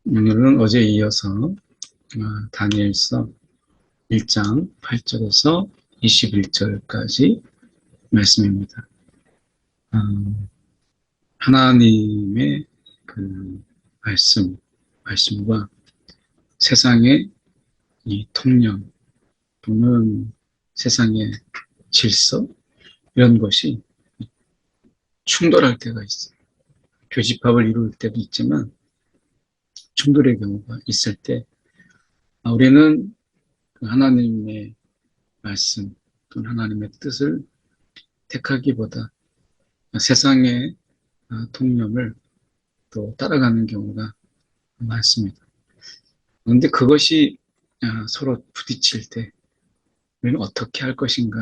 오늘은 어제 이어서 다니엘서 1장 8절에서 21절까지 말씀입니다. 하나님의 그 말씀과 세상의 이 통념 또는 세상의 질서 이런 것이 충돌할 때가 있어요. 교집합을 이룰 때도 있지만 충돌의 경우가 있을 때 우리는 그 하나님의 말씀 또는 하나님의 뜻을 택하기보다 세상의 통념을 또 따라가는 경우가 많습니다. 그런데 그것이 서로 부딪힐 때 우리는 어떻게 할 것인가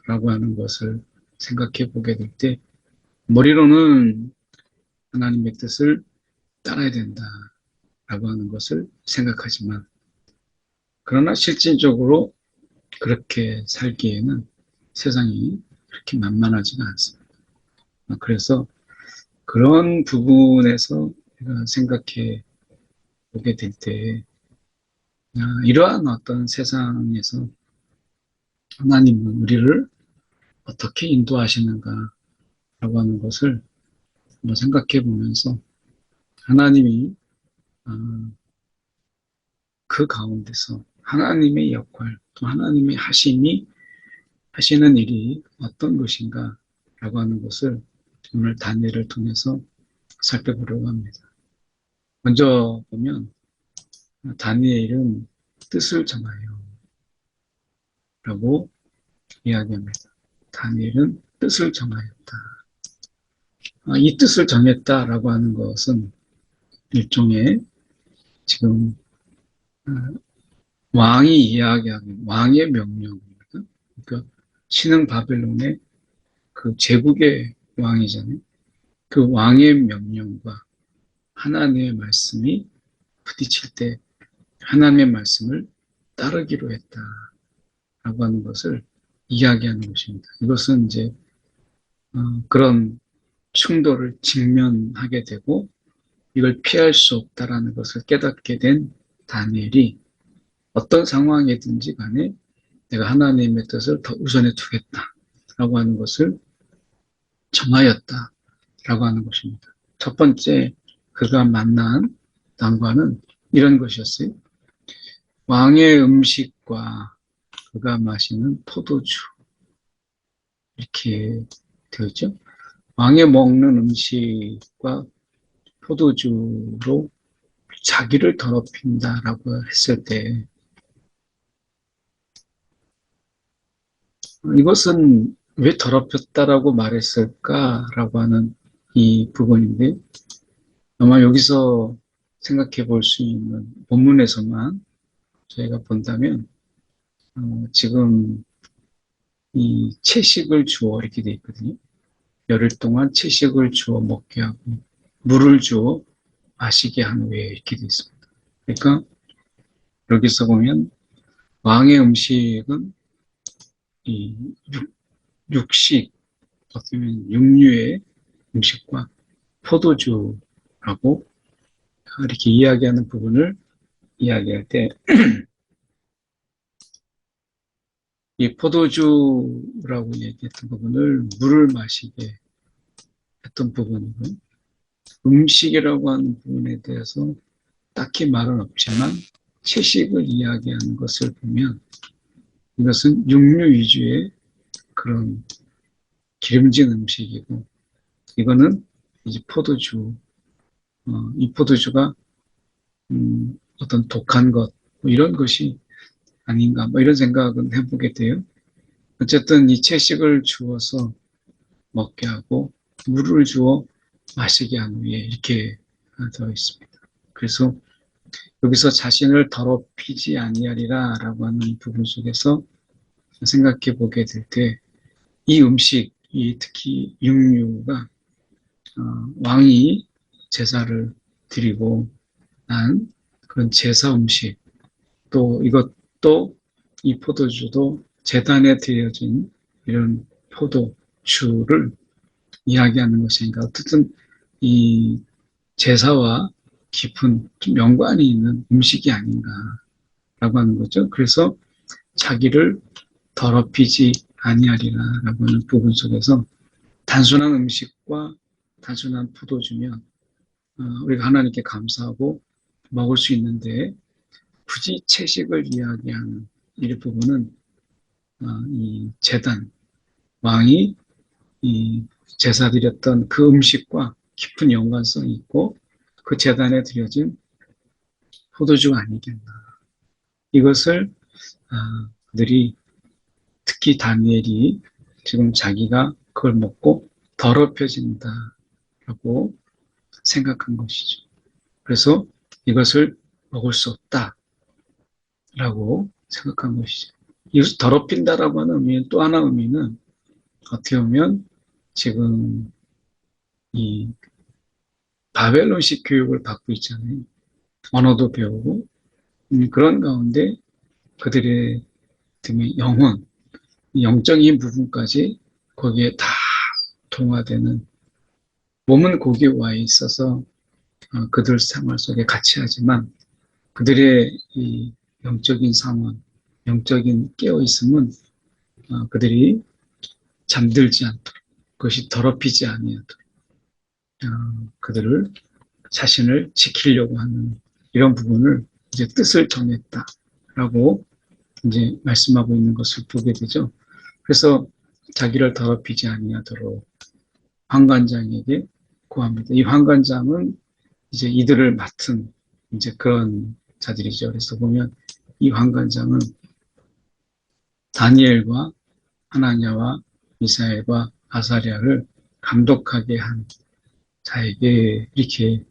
라고 하는 것을 생각해 보게 될 때 머리로는 하나님의 뜻을 따라야 된다 라고 하는 것을 생각하지만 그러나 실질적으로 그렇게 살기에는 세상이 그렇게 만만하지가 않습니다. 그래서 그런 부분에서 우리가 생각해 보게 될 때, 이러한 어떤 세상에서 하나님은 우리를 어떻게 인도하시는가라고 하는 것을 한번 생각해 보면서 하나님이 그 가운데서 하나님의 역할, 또 하나님의 하시는 일이 어떤 것인가라고 하는 것을 오늘 다니엘을 통해서 살펴보려고 합니다. 먼저 보면 다니엘은 뜻을 정하여 라고 이야기합니다. 다니엘은 뜻을 정하였다. 이 뜻을 정했다라고 하는 것은 일종의 지금 왕이 이야기하는 왕의 명령입니다. 그러니까 신흥 바벨론의 그 제국의 왕이잖아요. 그 왕의 명령과 하나님의 말씀이 부딪힐 때 하나님의 말씀을 따르기로 했다라고 하는 것을 이야기하는 것입니다. 이것은 이제 그런 충돌을 직면하게 되고 이걸 피할 수 없다라는 것을 깨닫게 된 다니엘이 어떤 상황이든지 간에 내가 하나님의 뜻을 더 우선에 두겠다라고 하는 것을 정하였다라고 하는 것입니다. 첫 번째 그가 만난 난관은 이런 것이었어요. 왕의 음식과 그가 마시는 포도주 이렇게 되어 있죠. 왕이 먹는 음식과 포도주로 자기를 더럽힌다라고 했을 때 이것은 왜 더럽혔다라고 말했을까라고 하는 이 부분인데 아마 여기서 생각해 볼 수 있는 본문에서만 저희가 본다면 지금 이 채식을 주어 이렇게 돼 있거든요. 열흘 동안 채식을 주어 먹게 하고 물을 주어 마시게 한 후에 이렇게 돼 있습니다. 그러니까 여기서 보면 왕의 음식은 이 육식, 어떻게 보면 육류의 음식과 포도주라고 이렇게 이야기하는 부분을 이야기할 때 이 포도주라고 얘기했던 부분을 물을 마시게 했던 부분이고 음식이라고 하는 부분에 대해서 딱히 말은 없지만 채식을 이야기하는 것을 보면 이것은 육류 위주의 그런 기름진 음식이고 이거는 이제 포도주, 이 포도주가 어떤 독한 것, 뭐 이런 것이 아닌가, 뭐 이런 생각은 해보게 돼요. 어쨌든 이 채식을 주어서 먹게 하고 물을 주어 마시게 한 후에 이렇게 되어 있습니다. 그래서 여기서 자신을 더럽히지 아니하리라 라고 하는 부분 속에서 생각해 보게 될 때 이 음식이 특히 육류가 왕이 제사를 드리고 난 그런 제사 음식 또 이것도 이 포도주도 제단에 드려진 이런 포도주를 이야기하는 것이니까 어쨌든 이 제사와 깊은 좀 연관이 있는 음식이 아닌가라고 하는 거죠. 그래서 자기를 더럽히지 아니하리라라고 하는 부분 속에서 단순한 음식과 단순한 포도주면 우리가 하나님께 감사하고 먹을 수 있는데 굳이 채식을 이야기하는 이 부분은 이 제단 왕이 이 제사 드렸던 그 음식과 깊은 연관성이 있고 그 제단에 드려진 포도주가 아니겠나. 이것을 그들이 특히 다니엘이 지금 자기가 그걸 먹고 더럽혀진다라고 생각한 것이죠. 그래서 이것을 먹을 수 없다라고 생각한 것이죠. 이것을 더럽힌다라고 하는 의미는 또 하나 의미는 어떻게 보면 지금 이 바벨론식 교육을 받고 있잖아요. 언어도 배우고 그런 가운데 그들의 등의 영혼, 영적인 부분까지 거기에 다 동화되는 몸은 거기에 와 있어서 그들 생활 속에 같이 하지만 그들의 이 영적인 상황, 영적인 깨어있음은 그들이 잠들지 않도록 그것이 더럽히지 아니하도록 그들을 자신을 지키려고 하는 이런 부분을 이제 뜻을 정했다라고 이제 말씀하고 있는 것을 보게 되죠. 그래서 자기를 더럽히지 아니하도록 환관장에게 구합니다. 이 환관장은 이제 이들을 맡은 이제 그런 자들이죠. 그래서 보면 이 환관장은 다니엘과 하나냐와 미사엘과 아사랴를 감독하게 한 자에게 이렇게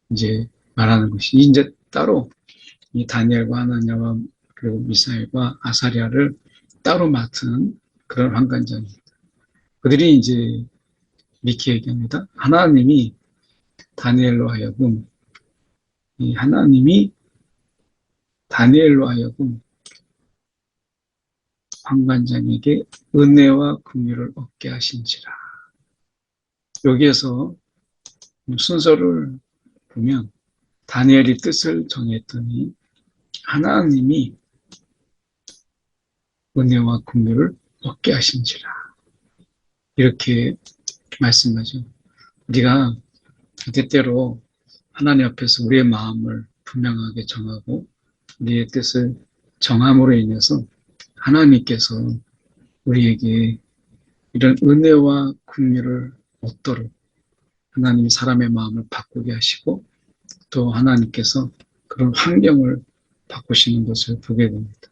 이제 말하는 것이 이제 따로 이 다니엘과 하나냐와 그리고 미사엘과 아사랴를 따로 맡은 그런 환관장입니다. 그들이 이제 이렇게 얘기합니다. 하나님이 다니엘로 하여금 이 하나님이 다니엘로 하여금 환관장에게 은혜와 긍휼을 얻게 하신지라. 여기에서 순서를 보면 다니엘이 뜻을 정했더니 하나님이 은혜와 긍휼을 얻게 하신지라. 이렇게 말씀하죠. 우리가 때때로 하나님 앞에서 우리의 마음을 분명하게 정하고 우리의 뜻을 정함으로 인해서 하나님께서 우리에게 이런 은혜와 긍휼을 얻도록 하나님이 사람의 마음을 바꾸게 하시고 또 하나님께서 그런 환경을 바꾸시는 것을 보게 됩니다.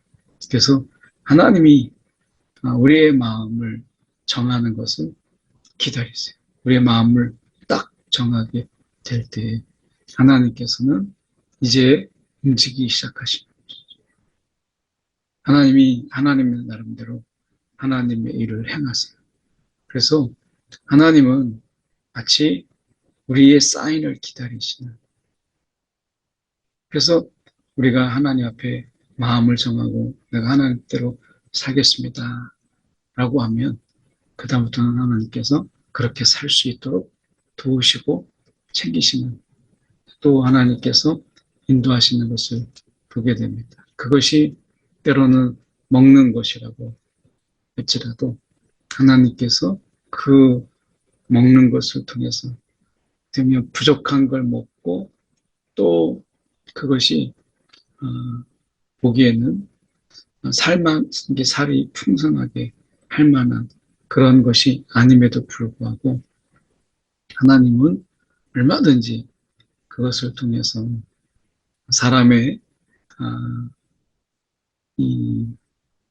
그래서 하나님이 우리의 마음을 정하는 것을 기다리세요. 우리의 마음을 딱 정하게 될 때 하나님께서는 이제 움직이기 시작하십니다. 하나님이 하나님의 나름대로 하나님의 일을 행하세요. 그래서 하나님은 마치 우리의 사인을 기다리시는. 그래서 우리가 하나님 앞에 마음을 정하고 내가 하나님대로 살겠습니다. 라고 하면 그다음부터는 하나님께서 그렇게 살 수 있도록 도우시고 챙기시는 또 하나님께서 인도하시는 것을 보게 됩니다. 그것이 때로는 먹는 것이라고 할지라도 하나님께서 그 먹는 것을 통해서 되면 부족한 걸 먹고 또 그것이 보기에는 살이 풍성하게 할 만한 그런 것이 아님에도 불구하고 하나님은 얼마든지 그것을 통해서 사람의 이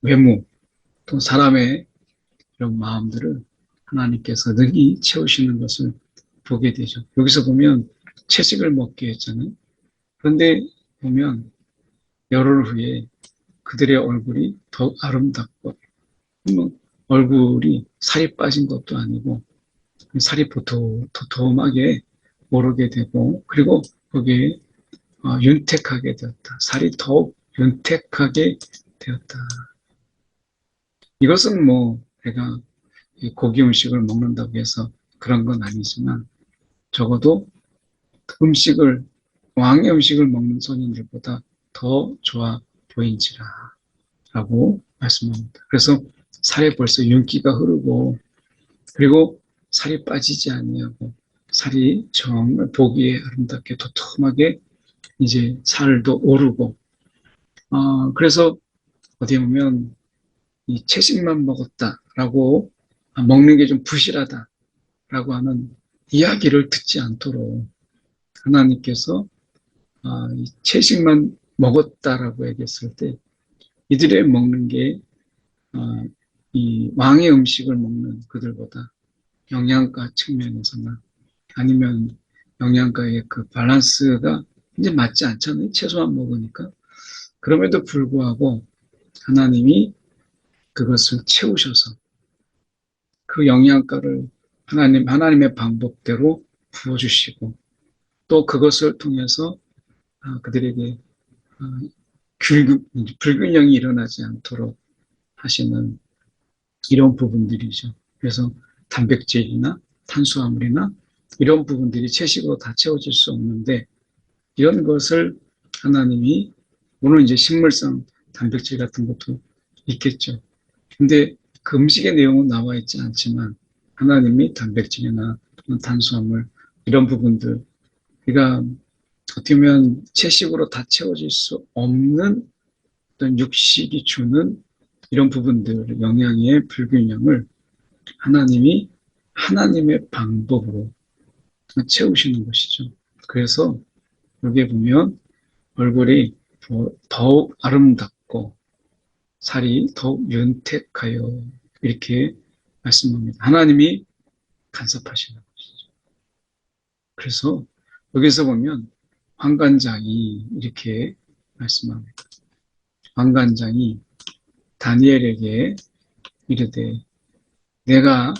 외모 또 사람의 이런 마음들을 하나님께서 능히 채우시는 것을 보게 되죠. 여기서 보면 채식을 먹게 했잖아요. 그런데 보면 열흘 후에 그들의 얼굴이 더 아름답고 얼굴이 살이 빠진 것도 아니고 살이 도톰하게 오르게 되고 그리고 거기에 윤택하게 되었다. 살이 더욱 윤택하게 되었다. 이것은 뭐 내가 고기 음식을 먹는다고 해서 그런 건 아니지만 적어도 음식을 왕의 음식을 먹는 선인들보다 더 좋아 보인지라 라고 말씀합니다. 그래서 살에 벌써 윤기가 흐르고 그리고 살이 빠지지 아니하고 살이 정말 보기에 아름답게 도톰하게 이제 살도 오르고 그래서 어디 보면 이 채식만 먹었다라고 먹는 게 좀 부실하다라고 하는 이야기를 듣지 않도록 하나님께서 이 채식만 먹었다라고 얘기했을 때 이들의 먹는 게 이 왕의 음식을 먹는 그들보다 영양가 측면에서나 아니면 영양가의 그 밸런스가 이제 맞지 않잖아요. 채소만 먹으니까. 그럼에도 불구하고 하나님이 그것을 채우셔서 그 영양가를 하나님의 방법대로 부어주시고 또 그것을 통해서 그들에게 불균형이 일어나지 않도록 하시는 이런 부분들이죠. 그래서 단백질이나 탄수화물이나 이런 부분들이 채식으로 다 채워질 수 없는데 이런 것을 하나님이 물론 이제 식물성 단백질 같은 것도 있겠죠. 근데 그 음식의 내용은 나와 있지 않지만 하나님이 단백질이나 탄수화물 이런 부분들 그러니까 어떻게 보면 채식으로 다 채워질 수 없는 어떤 육식이 주는 이런 부분들 영양의 불균형을 하나님이 하나님의 방법으로 채우시는 것이죠. 그래서 여기에 보면 얼굴이 더욱 아름답고 살이 더욱 윤택하여 이렇게 말씀합니다. 하나님이 간섭하시는 것이죠. 그래서 여기서 보면 환관장이 이렇게 말씀합니다. 환관장이 다니엘에게 이르되 내가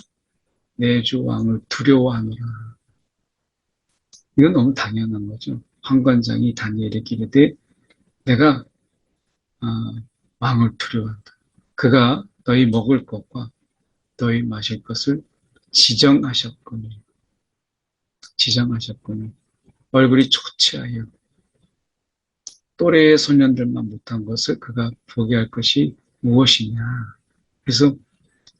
내 주 왕을 두려워하노라. 이건 너무 당연한 거죠. 환관장이 다니엘에게 이르되 내가 왕을 두려워한다. 그가 너희 먹을 것과 너희 마실 것을 지정하셨거니 얼굴이 초췌하여 또래의 소년들만 못한 것을 그가 보게 할 것이 무엇이냐. 그래서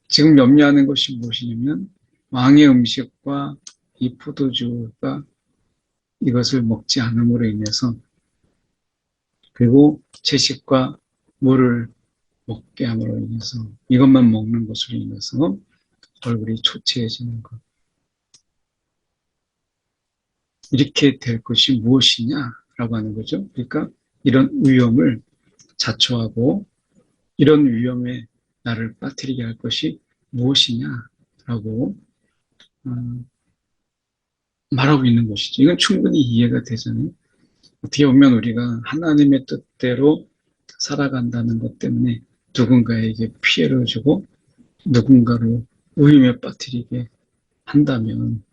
지금 염려하는 것이 무엇이냐면 왕의 음식과 이 포도주가 이것을 먹지 않음으로 인해서 그리고 채식과 물을 먹게 함으로 인해서 이것만 먹는 것으로 인해서 얼굴이 초췌해지는 것. 이렇게 될 것이 무엇이냐라고 하는 거죠. 그러니까 이런 위험을 자초하고 이런 위험에 나를 빠뜨리게 할 것이 무엇이냐라고 말하고 있는 것이죠. 이건 충분히 이해가 되잖아요. 어떻게 보면 우리가 하나님의 뜻대로 살아간다는 것 때문에 누군가에게 피해를 주고 누군가를 위험에 빠뜨리게 한다면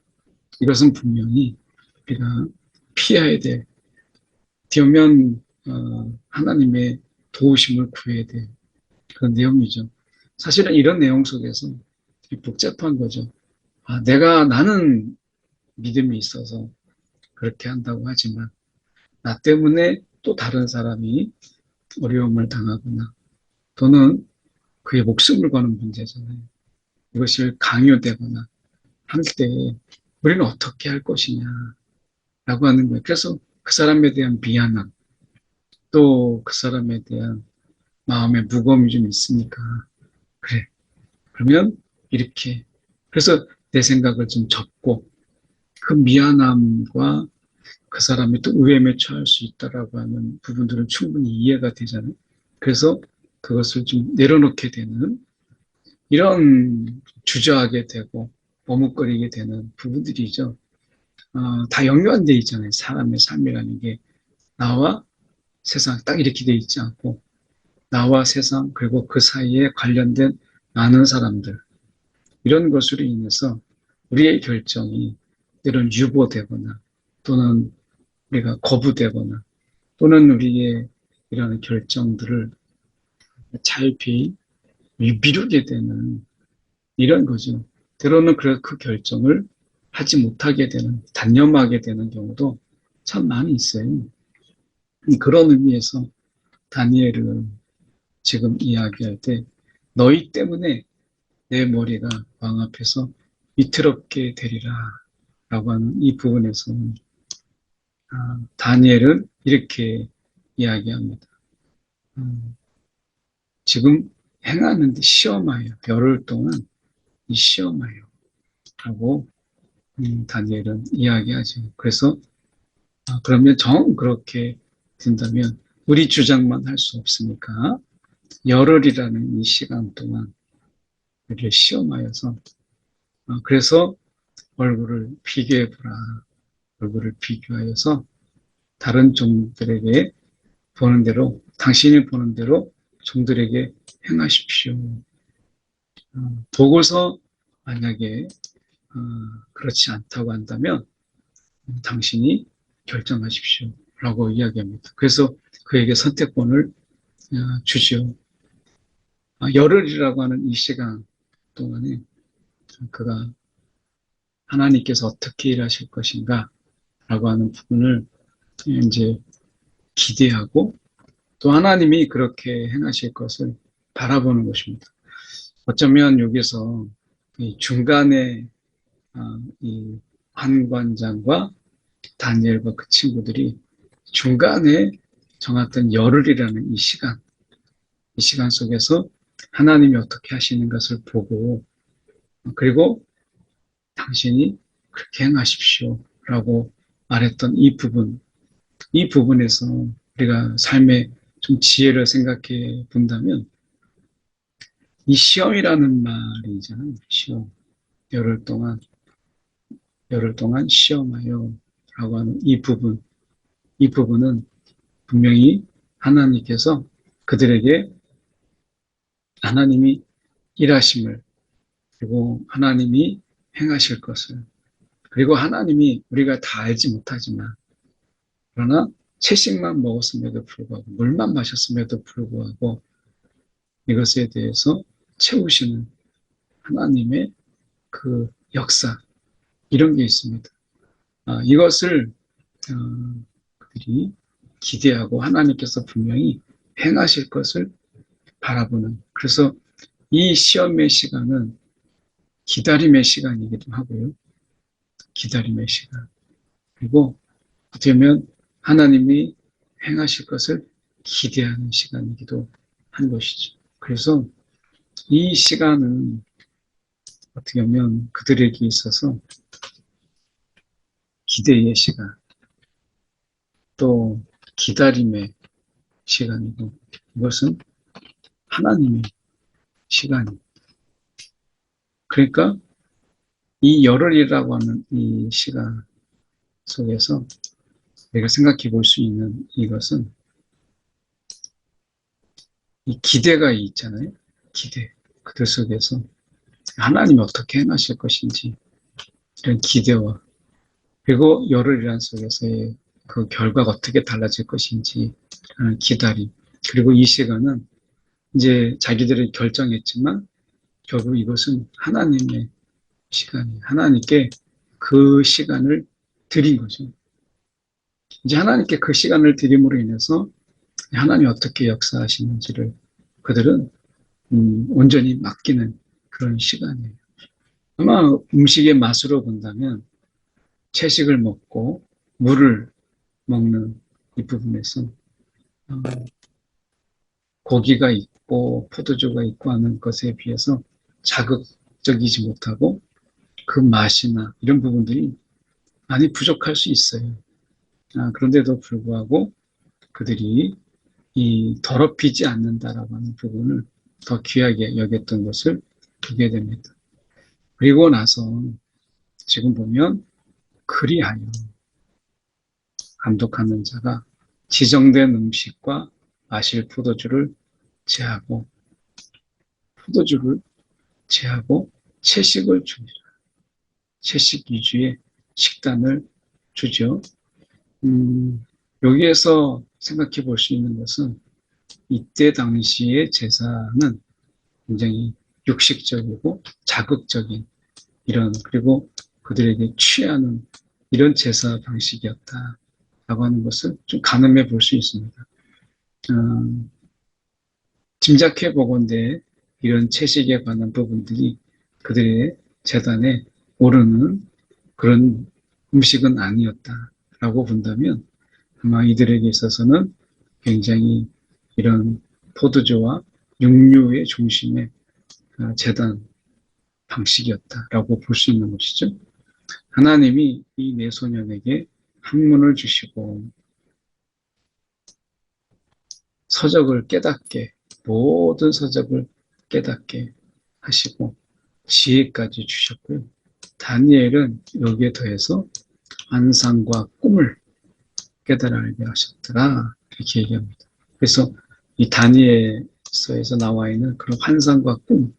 이것은 분명히 우리가 피해야 될, 어떻게 보면 하나님의 도우심을 구해야 될 그런 내용이죠. 사실은 이런 내용 속에서 복잡한 거죠. 나는 믿음이 있어서 그렇게 한다고 하지만 나 때문에 또 다른 사람이 어려움을 당하거나 또는 그의 목숨을 거는 문제잖아요. 이것이 강요되거나 할 때 우리는 어떻게 할 것이냐라고 하는 거예요. 그래서 그 사람에 대한 미안함 또 그 사람에 대한 마음의 무거움이 좀 있으니까 그래. 그러면 이렇게 그래서 내 생각을 좀 접고 그 미안함과 그 사람이 또 의외에 처할 수 있다라고 하는 부분들은 충분히 이해가 되잖아요. 그래서 그것을 좀 내려놓게 되는 이런 주저하게 되고 머뭇거리게 되는 부분들이죠. 다 연관돼 있잖아요. 사람의 삶이라는 게 나와 세상 딱 이렇게 돼 있지 않고 나와 세상 그리고 그 사이에 관련된 많은 사람들 이런 것으로 인해서 우리의 결정이 때론 유보되거나 또는 우리가 거부되거나 또는 우리의 이런 결정들을 잘 미루게 되는 이런 거죠. 때로는 그 결정을 하지 못하게 되는, 단념하게 되는 경우도 참 많이 있어요. 그런 의미에서 다니엘은 지금 이야기할 때 너희 때문에 내 머리가 왕 앞에서 위태롭게 되리라 라고 하는 이 부분에서 다니엘은 이렇게 이야기합니다. 지금 행하는데 시험하여 열흘 동안 이 시험하여 라고 다니엘은 이야기하죠. 그래서 그러면 정 그렇게 된다면 우리 주장만 할 수 없으니까 열흘이라는 이 시간 동안 우리를 시험하여서 그래서 얼굴을 비교해보라. 얼굴을 비교하여서 다른 종들에게 보는 대로 당신이 보는 대로 종들에게 행하십시오. 보고서 만약에 그렇지 않다고 한다면 당신이 결정하십시오. 라고 이야기합니다. 그래서 그에게 선택권을 주죠. 열흘이라고 하는 이 시간 동안에 그가 하나님께서 어떻게 일하실 것인가 라고 하는 부분을 이제 기대하고 또 하나님이 그렇게 행하실 것을 바라보는 것입니다. 어쩌면 여기서 이 중간에 이 환관장과 다니엘과 그 친구들이 중간에 정했던 열흘이라는 이 시간 속에서 하나님이 어떻게 하시는 것을 보고 그리고 당신이 그렇게 행하십시오 라고 말했던 이 부분에서 우리가 삶의 좀 지혜를 생각해 본다면 이 시험이라는 말이 있잖아요. 시험. 열흘 동안 시험하여 라고 하는 이 부분은 분명히 하나님께서 그들에게 하나님이 일하심을 그리고 하나님이 행하실 것을 그리고 하나님이 우리가 다 알지 못하지만 그러나 채식만 먹었음에도 불구하고 물만 마셨음에도 불구하고 이것에 대해서 채우시는 하나님의 그 역사 이런 게 있습니다. 이것을 그들이 기대하고 하나님께서 분명히 행하실 것을 바라보는 그래서 이 시험의 시간은 기다림의 시간이기도 하고요. 기다림의 시간. 그리고 어떻게 보면 하나님이 행하실 것을 기대하는 시간이기도 한 것이죠. 그래서 이 시간은 어떻게 보면 그들에게 있어서 기대의 시간, 또 기다림의 시간이고 이것은 하나님의 시간입니다. 그러니까 이 열흘이라고 하는 이 시간 속에서 내가 생각해 볼 수 있는 이것은 이 기대가 있잖아요. 기대. 그들 속에서 하나님이 어떻게 행하실 것인지 이런 기대와 그리고 열흘이란 속에서의 그 결과가 어떻게 달라질 것인지 기다림. 그리고 이 시간은 이제 자기들이 결정했지만 결국 이것은 하나님의 시간이 하나님께 그 시간을 드린 거죠. 이제 하나님께 그 시간을 드림으로 인해서 하나님이 어떻게 역사하시는지를 그들은 온전히 맡기는 그런 시간이에요. 아마 음식의 맛으로 본다면 채식을 먹고 물을 먹는 이 부분에서 고기가 있고 포도주가 있고 하는 것에 비해서 자극적이지 못하고 그 맛이나 이런 부분들이 많이 부족할 수 있어요. 그런데도 불구하고 그들이 이 더럽히지 않는다라고 하는 부분을 더 귀하게 여겼던 것을 보게 됩니다. 그리고 나서 지금 보면 그리하여 감독하는 자가 지정된 음식과 마실 포도주를 제하고 포도주를 제하고 채식을 주니라. 채식 위주의 식단을 주죠. 여기에서 생각해 볼 수 있는 것은 이때 당시의 제사는 굉장히 육식적이고 자극적인 이런 그리고 그들에게 취하는 이런 제사 방식이었다. 라고 하는 것을 좀 가늠해 볼 수 있습니다. 짐작해 보건대 이런 채식에 관한 부분들이 그들의 재단에 오르는 그런 음식은 아니었다라고 본다면 아마 이들에게 있어서는 굉장히 이런 포도주와 육류의 중심의 재단 방식이었다라고 볼 수 있는 것이죠. 하나님이 이 네 소년에게 학문을 주시고 서적을 깨닫게, 모든 서적을 깨닫게 하시고 지혜까지 주셨고요. 다니엘은 여기에 더해서 환상과 꿈을 깨달아 알게 하셨더라 이렇게 얘기합니다. 그래서 이 다니엘서에서 나와 있는 그런 환상과 꿈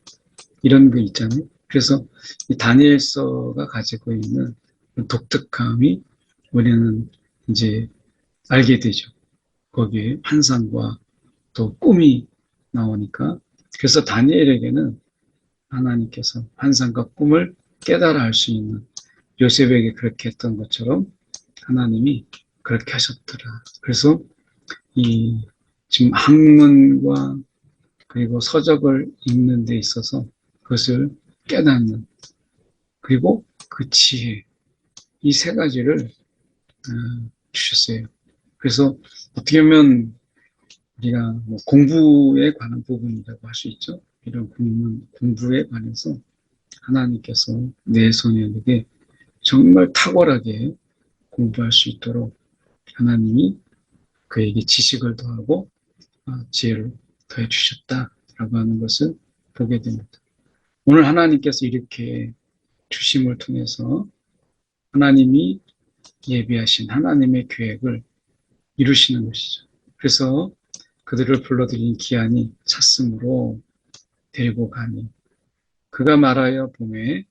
이런 거 있잖아요. 그래서 이 다니엘서가 가지고 있는 독특함이 우리는 이제 알게 되죠. 거기에 환상과 또 꿈이 나오니까. 그래서 다니엘에게는 하나님께서 환상과 꿈을 깨달아 알 수 있는 요셉에게 그렇게 했던 것처럼 하나님이 그렇게 하셨더라. 그래서 이 지금 학문과 그리고 서적을 읽는 데 있어서 그것을 깨닫는 그리고 그 지혜 이 세 가지를 주셨어요. 그래서 어떻게 보면 우리가 뭐 공부에 관한 부분이라고 할 수 있죠. 이런 공부에 관해서 하나님께서 내 소년에게 정말 탁월하게 공부할 수 있도록 하나님이 그에게 지식을 더하고 지혜를 더해 주셨다라고 하는 것을 보게 됩니다. 오늘 하나님께서 이렇게 주심을 통해서 하나님이 예비하신 하나님의 계획을 이루시는 것이죠. 그래서 그들을 불러들인 기한이 찼으므로 데리고 가니 그가 말하여 보매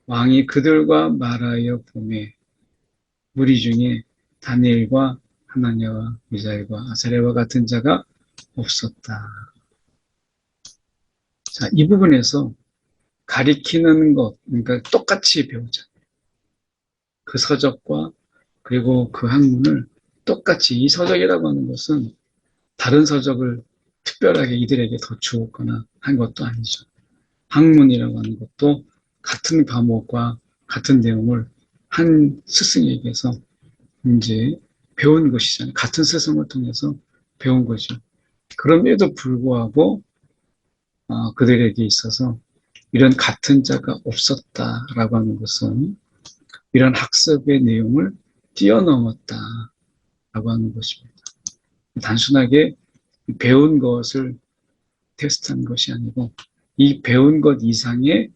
왕이 그들과 말하여 보매 무리 중에 다니엘과 하나냐와 미사엘과 아사랴와 같은 자가 없었다. 자, 이 부분에서 가리키는 것, 그러니까 똑같이 배우자. 그 서적과 그리고 그 학문을 똑같이 이 서적이라고 하는 것은 다른 서적을 특별하게 이들에게 더 주었거나 한 것도 아니죠. 학문이라고 하는 것도 같은 과목과 같은 내용을 한 스승에게서 이제 배운 것이잖아요. 같은 스승을 통해서 배운 거죠. 그럼에도 불구하고 그들에게 있어서 이런 같은 자가 없었다라고 하는 것은 이런 학습의 내용을 뛰어넘었다라고 하는 것입니다. 단순하게 배운 것을 테스트한 것이 아니고 이 배운 것 이상의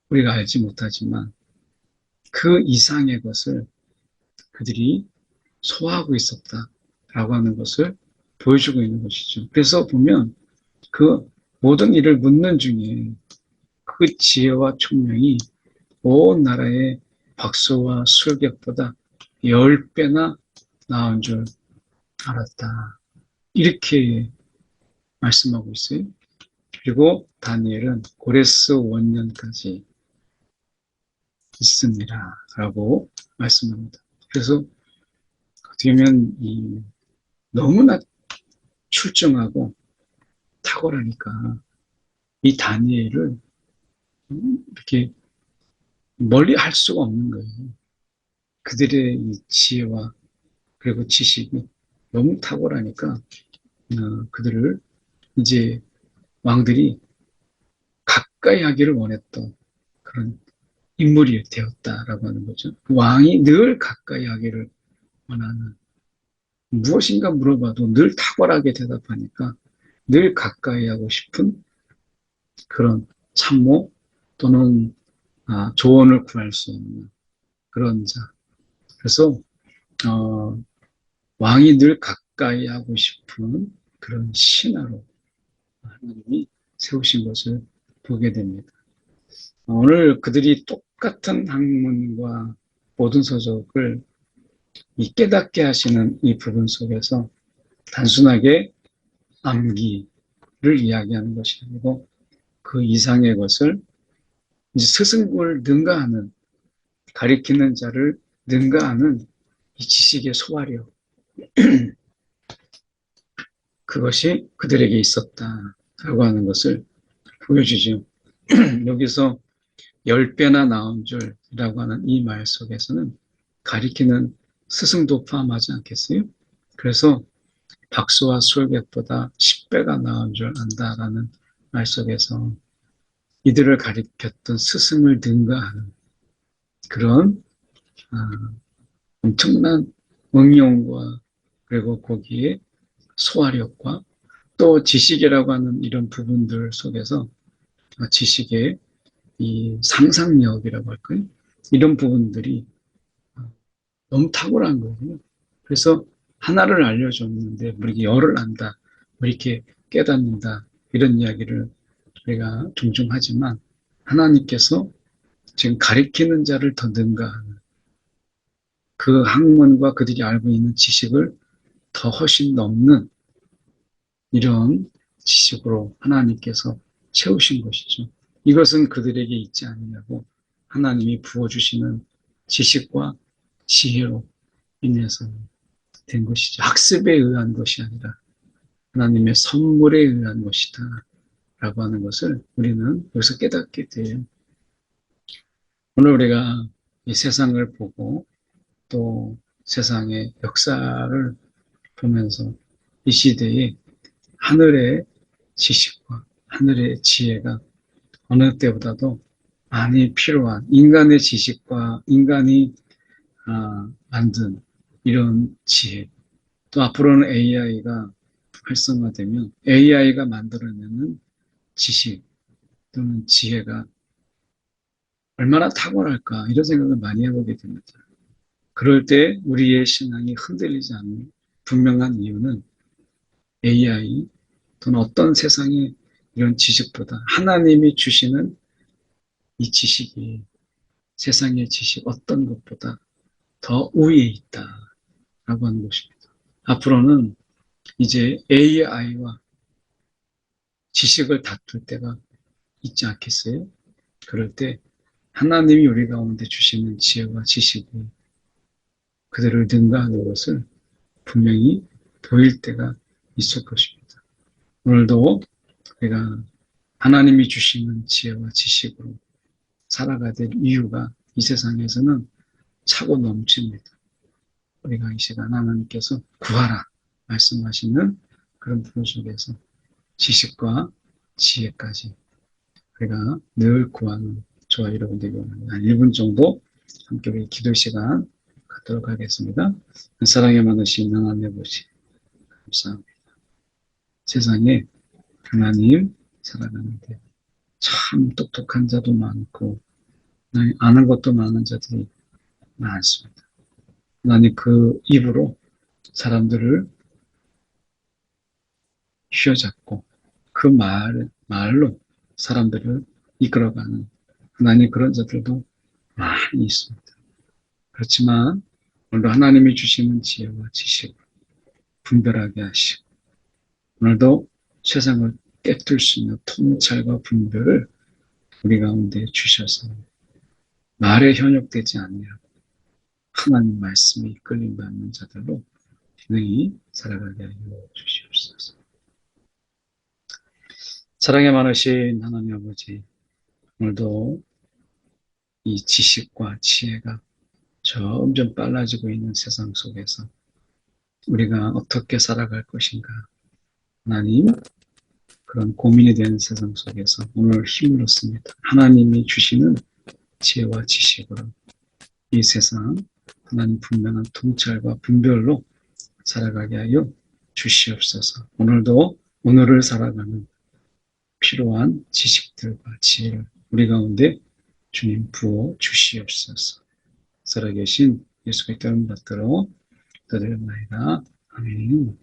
우리가 알지 못하지만 그 이상의 것을 그들이 소화하고 있었다라고 하는 것을 보여주고 있는 것이죠. 그래서 보면 그 모든 일을 묻는 중에 그 지혜와 총명이 온 나라의 박수와 술객보다 10배나 나은 줄 알았다. 이렇게 말씀하고 있어요. 그리고 다니엘은 고레스 원년까지 있습니다. 라고 말씀합니다. 그래서 어떻게 보면 너무나 출중하고 탁월하니까 이 다니엘을 이렇게 멀리 할 수가 없는 거예요. 그들의 이 지혜와 그리고 지식이 너무 탁월하니까 그들을 이제 왕들이 가까이 하기를 원했던 그런 인물이 되었다라고 하는 거죠. 왕이 늘 가까이 하기를 원하는 무엇인가 물어봐도 늘 탁월하게 대답하니까 늘 가까이 하고 싶은 그런 참모 또는 조언을 구할 수 있는 그런 자. 그래서 왕이 늘 가까이 하고 싶은 그런 신하로 하나님이 세우신 것을 보게 됩니다. 오늘 그들이 똑같은 학문과 모든 서적을 이 깨닫게 하시는 이 부분 속에서 단순하게 암기를 이야기하는 것이 아니고 그 이상의 것을 이제 스승을 능가하는 가리키는 자를 능가하는 이 지식의 소화력, 그것이 그들에게 있었다라고 하는 것을 보여주죠. 여기서 10배나 나온 줄이라고 하는 이 말 속에서는 가리키는 스승도 포함하지 않겠어요? 그래서 박수와 술객보다 10배가 나은 줄 안다라는 말 속에서 이들을 가리켰던 스승을 능가하는 그런 엄청난 응용과 그리고 거기에 소화력과 또 지식이라고 하는 이런 부분들 속에서 지식의 이 상상력이라고 할까요? 이런 부분들이 너무 탁월한 거예요. 그래서 하나를 알려줬는데 우리가 열을 안다, 뭐 이렇게 깨닫는다 이런 이야기를 우리가 종종 하지만 하나님께서 지금 가리키는 자를 더 능가하는 그 학문과 그들이 알고 있는 지식을 더 훨씬 넘는 이런 지식으로 하나님께서 채우신 것이죠. 이것은 그들에게 있지 않느냐고 하나님이 부어주시는 지식과 지혜로 인해서 된 것이죠. 학습에 의한 것이 아니라 하나님의 선물에 의한 것이다 라고 하는 것을 우리는 여기서 깨닫게 돼요. 오늘 우리가 이 세상을 보고 또 세상의 역사를 보면서 이 시대에 하늘의 지식과 하늘의 지혜가 어느 때보다도 많이 필요한 인간의 지식과 인간이 만든 이런 지혜, 또 앞으로는 AI가 활성화되면 AI가 만들어내는 지식 또는 지혜가 얼마나 탁월할까 이런 생각을 많이 해보게 됩니다. 그럴 때 우리의 신앙이 흔들리지 않는 분명한 이유는 AI 또는 어떤 세상의 이런 지식보다 하나님이 주시는 이 지식이 세상의 지식 어떤 것보다 더 우위에 있다라고 하는 것입니다. 앞으로는 이제 AI와 지식을 다툴 때가 있지 않겠어요? 그럴 때 하나님이 우리 가운데 주시는 지혜와 지식이 그들을 능가하는 것을 분명히 보일 때가 있을 것입니다. 오늘도 우리가 하나님이 주시는 지혜와 지식으로 살아가야 될 이유가 이 세상에서는 차고 넘칩니다. 우리가 이 시간 하나님께서 구하라 말씀하시는 그런 부분 속에서 지식과 지혜까지 우리가 늘 구하는 저와 여러분들에게 한 1분 정도 함께 우리 기도 시간 갖도록 하겠습니다. 사랑에 많으신 하나님 아버지 감사합니다. 세상에 하나님 살아가는데 참 똑똑한 자도 많고 아는 것도 많은 자들이 많습니다. 하나님 그 입으로 사람들을 휘어잡고 그 말로 사람들을 이끌어가는 하나님 그런 자들도 많이 있습니다. 그렇지만 오늘도 하나님이 주시는 지혜와 지식을 분별하게 하시고 오늘도 세상을 깨뜨릴 수 있는 통찰과 분별을 우리 가운데 주셔서 말에 현혹되지 않냐고 하나님 말씀에 이끌림 받는 자들로 능히 살아가게 하여 주시옵소서. 사랑에 많으신 하나님 아버지, 오늘도 이 지식과 지혜가 점점 빨라지고 있는 세상 속에서 우리가 어떻게 살아갈 것인가 하나님 그런 고민이 되는 세상 속에서 오늘 힘을 얻습니다. 하나님이 주시는 지혜와 지식으로 이 세상 하나님 분명한 통찰과 분별로 살아가게 하여 주시옵소서. 오늘도 오늘을 살아가는 필요한 지식들과 지혜를 우리 가운데 주님 부어 주시옵소서. 살아계신 예수 그리스도의 이름 받들어 기도드립니다. 아멘.